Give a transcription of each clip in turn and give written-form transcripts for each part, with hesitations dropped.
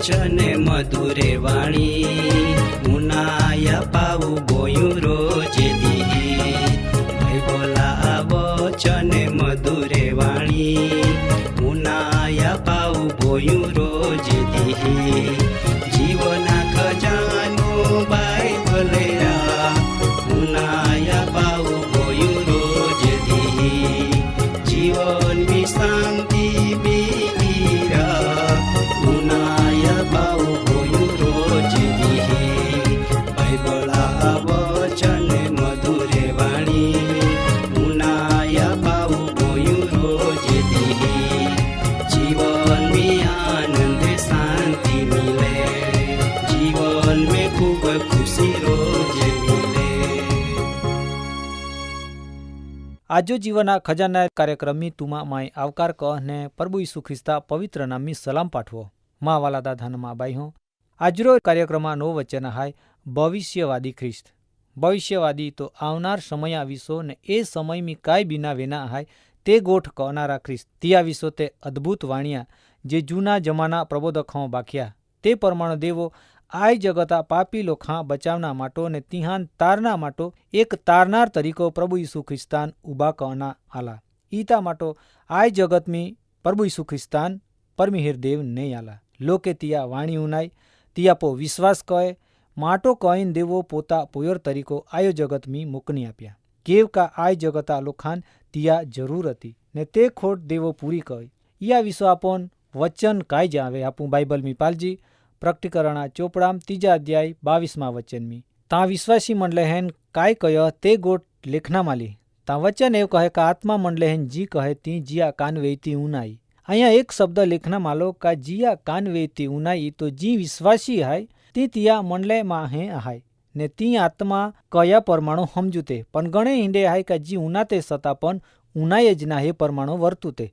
वचन मधुरे वाणी उनाया पाऊ बोयू रोज दी बोला वचन मधुरे वाणी उनाया पाऊ बोयू रोज दी जीवना खजानो बाइबल उनाया पाऊ बोयू रोज दी जीवन में शांति बीरा उनाया पाऊ बोयू रोज दी बाइबल वचन मधुरे वाणी उनाया पाऊ बोयू रोज दी जीवन में आनंद शांति मिले जीवन में खूब खुशी रोज मिले। आजो जीवना खजाना कार्यक्रमनी तुमा माय आवकार कह ने प्रभु यीशु ख्रिस्ता पवित्र नामी सलाम पाठवो। मा वालादा धनमा बाई हो આજરો કાર્યક્રમમાં નો વચન હાય ભવિષ્યવાદી ખ્રિસ્ત ભવિષ્યવાદી તો આવનાર સમય આવીશો ને એ સમયમી કાંઈ બીના વેના હાય તે ગોઠ કહનારા ખ્રિસ્ત ત્યાં વિશો તે અદ્ભુત વાણિયા જે જૂના જમાના પ્રબોધકો બાખ્યા તે પ્રમાણે દેવો આય જગતા પાપી લોખા બચાવના માટો ને તિહાન તારના માટો એક તારનાર તરીકો પ્રભુ ઈસુ ખ્રિસ્તાન ઉભા કહના આલા ઈતા માટો આય જગતમી પ્રભુ ઈસુ ખ્રિસ્તાન પરમિહિર દેવ નહીં આલા લોકે તિયા વાણી ઉનાઈ તિયા પો વિશ્વાસ કહે માટો કહીને દેવો પોતા પોયોર તરીકો આયો જગતમી મૂકની આપ્યા કેવ કા આય જગતા લોખાન તિયા જરૂર હતી ને તે ખોટ દેવો પૂરી કહી યા વિશ્વ આપોન વચન કાંઈ જ આવે આપું બાઇબલમી પાલજી પ્રકટીકરણા ચોપડામ 3 અધ્યાય 22 વચનમી તા વિશ્વાસી મંડલે હેન કાંઈ કયો તે ગોટ લેખના માલી તા વચન એવું કહે કે આત્મા મંડલે હેન જી કહે તી જીયા કાન વેતી ઉનાઈ અહીંયા એક શબ્દ લેખના માલો કા જીયા કાન વેતી ઉનાઈ તો જી વિશ્વાસી હાય તી તિયા મંડલે માં હે હાય ને તી આત્મા કયા પરમાણુ સમજુતે પણ ગણે હિંડે હાય કા જી ઉનાતે સતા પણ ઉનાય જ ના હે પરમાણુ વર્તુતે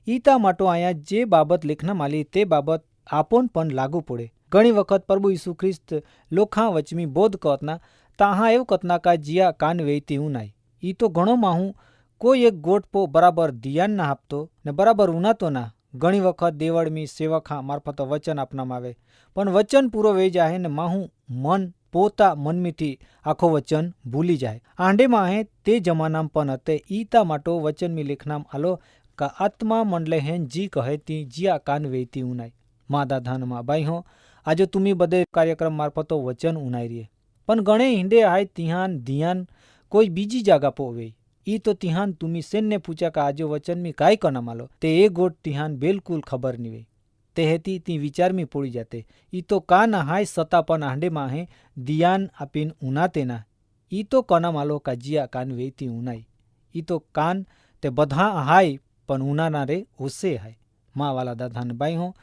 ઈતા માટો અહીંયા જે બાબત લેખના માલી તે બાબત આપોન પણ લાગુ પડે ઘણી વખત પ્રભુ ઈસુ ખ્રિસ્ત લોખા વચમી બોધ કતના તાહા એવું કતના કા જીયા કાન વેતી ઉનાઈ ઈ તો ઘણો માહું કોઈ એક ગોટ પો બરાબર ધ્યાન ના આપતો ને બરાબર ઉનાતો ના ઘણી વખત દેવળમી સેવખા મારફત વચન આપનામાં આવે પણ વચન પૂરો વે જાય ને માહું મન પોતા મનમીથી આખો વચન ભૂલી જાય આંડેમાં હે તે જમાનામ પણ હતે ઈતા માટો વચનમી લેખનામ આલો કા આત્મા મંડલે હેન જી કહે તી જીયા કાન વેતી ઉનાઈ માદા ધાનમાં બાઈ હો આજે તુમી બધે કાર્યક્રમ મારફતો વચન ઉનાઈ રીએ પણ ગણે હિંડે હાય તિહાન ધ્યાન કોઈ બીજી જાગા પોવે ઈ તો તિહાન તુમી સેનને પૂછા કા આજો વચનમી કાંઈ કના માલો તે એ ગોટ તિહાન બિલકુલ ખબર નહીં વે તે હેતી તી વિચારમી પોડી જાતે ઈ તો કા ના હાય સતા પણ આંડેમાં હે ધ્યાન આપીન ઉનાતે ના ઈ તો કના માલો કા જીયા કાન વેતી ઉનાઈ ઈ તો કાન તે બધા હાય પણ ઉનાના રે ઓસે હાય મા વાલા દાદાન બાઈ હો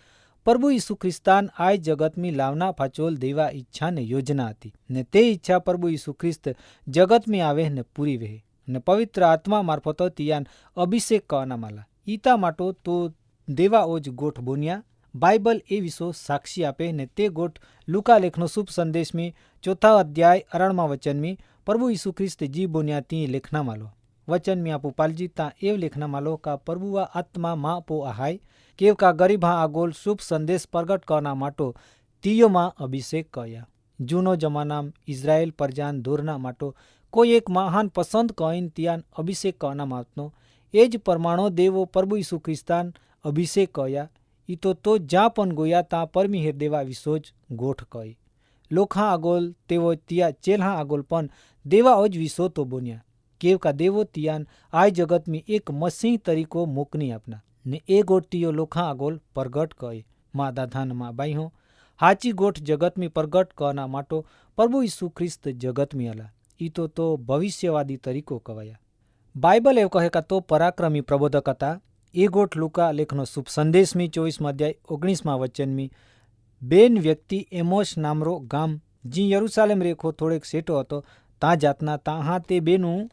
પ્રભુ ઈસુ ખ્રિસ્તાન આય જગતમી લાવના ફાચોલ દેવા ઈચ્છા ને યોજના હતી ને તે ઈચ્છા પ્રભુ ઈસુ ખ્રિસ્ત જગતમી આવે ને પૂરી વહે ને પવિત્ર આત્મા મારફતો તિયાન અભિષેક કવાના માલા ઈતા માટો તો દેવા ઓજ ગોઠ બોન્યા બાઇબલ એ વિશો સાક્ષી આપે ને તે ગોઠ લુકા લેખનો શુભ સંદેશમી 4 અધ્યાય 18 વચનમી પ્રભુ ઈસુ ખ્રિસ્ત જી બોન્યા તી લેખના માલો વચનમી આપુ પાલજી તા એવ લેખના માલો કા પ્રભુવા આત્મા માં પો આહાય કેવ કા ગરીબ હા આગોલ શુભ સંદેશ પ્રગટ કરના માટો તીયોમાં અભિષેક કયા જૂનો જમાનામ ઇઝરાયેલ પરજાન દોરના માટો કોઈ એક મહાન પસંદ કહીન તિયાન અભિષેક કરના માટનો એ જ પરમાણો દેવો પ્રભુ ઈસુ ખ્રિસ્તાન અભિષેક કયા ઈ તો જ્યાં પણ ગોયા તાં પરમિહેર દેવા વિશોજ ગોઠ કહી લોખા આગોલ તેવો તિયા ચેલ્હા આગોલ પણ દેવા ઓજ વિશો તો બોન્યા કેવ કા દેવો તિયાન આય જગતમી એક મસીહ તરીકો મોકની આપના ને એ ગોઠટીઓ લોખા આગોલ પ્રગટ કહે મા દાધાનમાં બાઈ હો હાચી ગોઠ જગતમી પ્રગટ કરના માટો પ્રભુ ઈસુ ખ્રિસ્ત જગતમી અલા ઈ તો ભવિષ્યવાદી તરીકો કવાયા બાઇબલ એવું કહે કા તો પરાક્રમી પ્રબોધક હતા એ ગોઠ લુકા લેખનો શુભ સંદેશમી 24 અધ્યાય 19 વચનમી બેન વ્યક્તિ એમોશ નામરો ગામ જી યરુસાલેમ રેખો થોડેક સેટો હતો તાં જાતના તાહા તે બેનું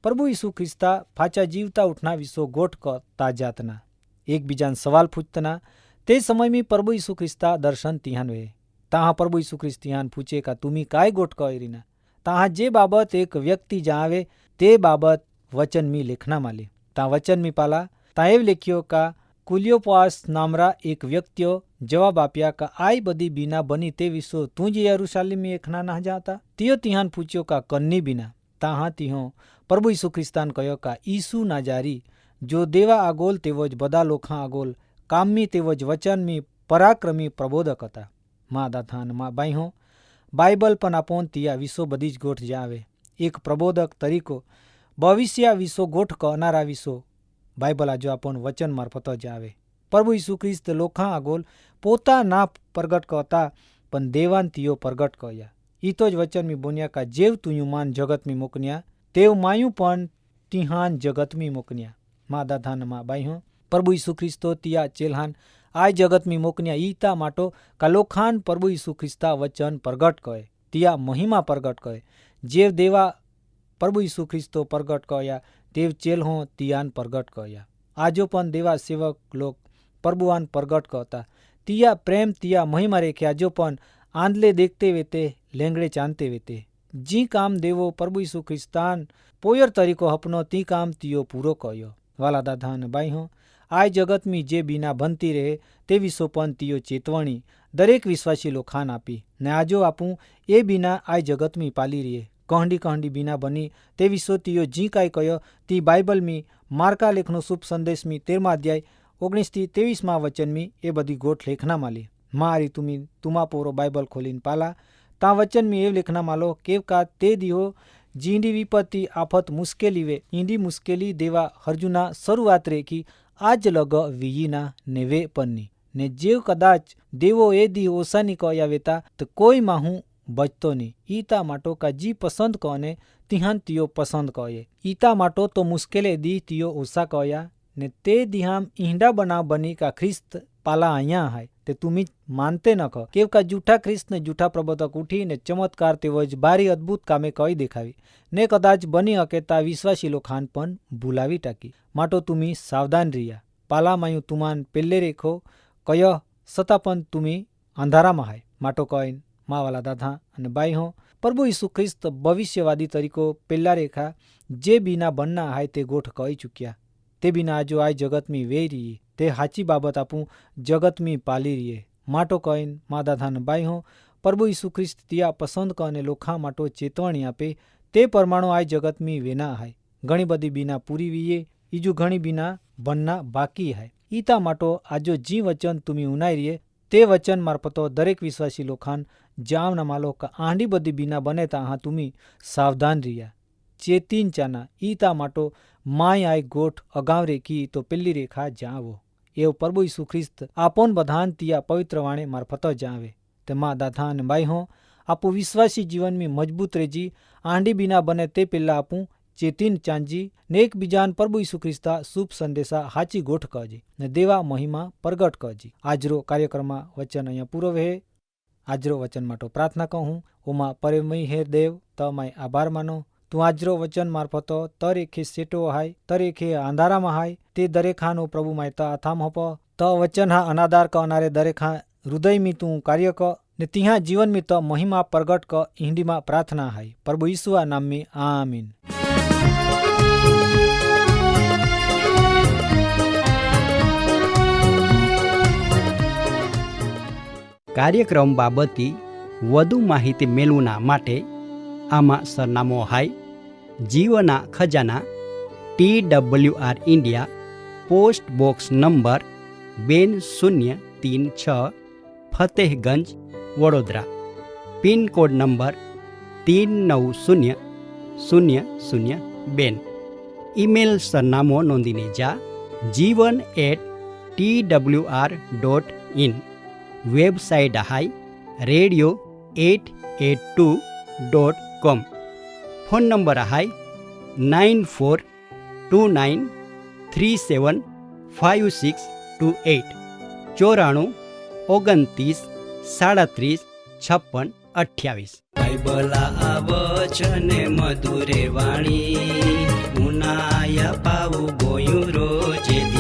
પ્રભુ ઈસુ ખ્રિસ્તા ફાચા જીવતા ઉઠના વિશો ગોઠ ક તા જાતના એકબીજાને સવાલ પૂછતના તે સમયમી પ્રભુ ઈસુ ખ્રિસ્તા દર્શન તિહાન વે તાહા પ્રભુ ઈસુ ખ્રિસ્ત તિહાન પૂછે કા તુમી કાય ગોઠ કઈરીના તાહા જે બાબત એક વ્યક્તિ જાવે તે બાબત વચનમી લેખના માલી તા વચનમી પાલા તા એવ લેખ્યો કા કુલિયોપાસ નામરા એક વ્યક્તિઓ જવાબ આપ્યા કે આઈ બધી બીના બની તે વિસો તું જ યरूशलेम એખના ના જાતા તિયો તિહાન પૂછ્યો કા કન્ની બીના તાહા તિહો પ્રભુ ઈસુ ખ્રિસ્તાન કયો કા ઈસુ નાજારી જો દેવા આગોલ તેવો જ બધા લોખા આગોલ કામમી તેવો જ વચનમી પરાક્રમી પ્રબોધક હતા. મા દાથાન મા બાઈહો બાઇબલ પણ આપોન તિયા વિસો બધી જ ગોઠ જાવે એક પ્રબોધક તરીકો ભવિષ્ય વિસો ગોઠ કનારા વિસો બાઇબલ આજો આપોન વચન મારફતો જાવે. પ્રભુ ઈસુ ખ્રિસ્ત લોખા આગોલ પોતા ના પ્રગટ કરતા પણ દેવાન તિયો પ્રગટ કર્યા. ઈ તો જ વચનમી બોન્યા કા જેવ તુયું માન જગતમી મોકન્યા તેવ માયું પણ તિહાન જગતમી મોકન્યા. મા દાધાન મા બાઈહો પ્રભુ ઈસુ ખ્રિસ્તો તિયા ચેલ્હાન આ જગતમી મોકન્યા ઈતા માટો કા લોખાન પ્રભુ ઈસુ ખ્રિસ્તા વચન પ્રગટ કરે તિયા મહિમા પ્રગટ કરે જેવ દેવા પ્રભુ ઈસુ ખ્રિસ્તો પ્રગટ કર્યા તેવ ચેલ્હો તિયાન પ્રગટ કર્યા. આજો પણ દેવા સેવક લોક પ્રભુવાન પ્રગટ કરતા તિયા પ્રેમ તિયા મહિમા રેખે આજો પણ આંધલે દેખતે વેતે લેંગડે ચાંદતે વેતે જી કામ દેવો પ્રભુ ઈસુ ખ્રિસ્તાન પોયર તરીકો હપનો તી કામ તિયો પૂરો કર્યો. વાલા દાદાન બાઈહો આ જગતમી જે બીના બનતી રહે તે વિસો પણ તિયો ચેતવણી દરેક વિશ્વાસી લોખાન આપી ને આજો આપું એ બીના આ જગતમી પાલી રહીએ કહંડી કહંડી બીના બની તે વિસો તિયો જી કાંઈ કયો તી બાઇબલમી માર્કા લેખનો શુભ સંદેશમી 13મા અધ્યાય 19-23 વચનમી એ બધી ગોઠ લેખના માલી મારી તુમા પોરો બાઇબલ ખોલીને પાલા તા વચનમી એ લેખના માલો કેવ કા તે દિહો જીંડી વિપત્તિ આફત મુશ્કેલી વે ઈંડી મુશ્કેલી દેવા હરજુના શરૂઆત રેખી આજ લગ વીયીના નેવે પન્ની ને જેવ કદાચ દેવો એ દી ઓસાની કયા વેતા તો કોઈ માહું બચતો નહીં. ઈતા માટો કા જી પસંદ કોને તિહાન તિયો પસંદ કયે ઈતા માટો તો મુશ્કેલે દી તિયો ઓસા કયા ને તે દિહામ ઈંડા બનાવ બની કા ખ્રિસ્ત પાલા અહીંયા હાય તે તુમી માનતે ન કહો કેવ કા જૂઠા ખ્રિસ્ત ને જૂઠા પ્રબોધક ઉઠીને ચમત્કાર તેવો જ બારી અદ્ભુત કામે કઈ દેખાવી ને કદાચ બની હકેતા વિશ્વાસી લોખાન પણ ભૂલાવી ટાકી માટો તુમી સાવધાન રહ્યા પાલા માયું તુમાન પેલ્લે રેખો કયો સતા પણ તુમી અંધારામાં હાય માટો કહીને માવાલા દાદા અને બાઈ હો પ્રભુ ઈસુ ખ્રિસ્ત ભવિષ્યવાદી તરીકો પેલ્લા રેખા જે બીના બનના હાય તે ગોઠ કહી ચૂક્યા તે બીના આજો આ જગતમી વેઈ રહીએ તે સાચી બાબત આપું જગતમી પાલી રહીએ માટો કહીને મા દાદાને બાઈ હો પ્રભુ ઈસુ ખ્રિસ્ત તિયા પસંદ કને લોખા માટો ચેતવણી આપે તે પરમાણુ આ જગતમી વેના હાય ઘણી બધી બીના પૂરી વીએ ઈજુ ઘણી બીના બનના બાકી હાય ઈતા માટો આજો જી વચન તુમી ઉનાઈ રહીએ તે વચન મારફતો દરેક વિશ્વાસી લોખાન જામના માલો કા આંડી બધી બીના બને તા હા તુમી સાવધાન રહ્યા ચેતીન ચાના ઈતા માટો માય આય ગોઠ અગાવ રેખી તો પેલી રેખા જાવો એવ પ્રભુ ઈસુ ખ્રિસ્ત આપોન બધાન તિયા પવિત્ર વાણે મારફતો જાવે તે મા દાદા અને બાઈ હો આપું વિશ્વાસી જીવનમી મજબૂત રેજી આંડી બીના બને તે પહેલા આપું ચેતીન ચાંજી ને એકબીજાન પ્રભુ ઈસુ ખ્રિસ્તા શુભ સંદેશા હાચી ગોઠ કરજી ને દેવા મહિમા પ્રગટ કરજી. આજરો કાર્યક્રમમાં વચન અહીંયા પૂરો વહે. આજરો વચન માટે પ્રાર્થના કહું ઓમાં પરમય હે દેવ તમાય આભાર માનો તું આજરો વચન મારફતો તરેખે સેટો હાય તરેખે અંધારામાં હાય તે દરેખાનો પ્રભુ માયતા અથામ હપ ત વચન હા અનાદાર કનારે દરેખા હૃદયમી તું કાર્ય ક ને તિહા જીવનમી ત મહિમા પ્રગટ ક હિન્દીમાં પ્રાર્થના હાય પ્રભુ ઈસુ આ નામમી આમીન. કાર્યક્રમ બાબતે વધુ માહિતી મેળવવા માટે આમાં સરનામો હાય જીવના ખજાના TWR India post box number 2036 Fatehganj Vadodara pin code number 390002 email સરનામો નોંધીને જા jivan@twr.in વેબસાઇટ હાય radio882.com ફોન નંબર હાય 9429375628 9429375628. બાઇબલા વચને મધુરે વાણી ઉનાયા પાવું ગોયું રોજે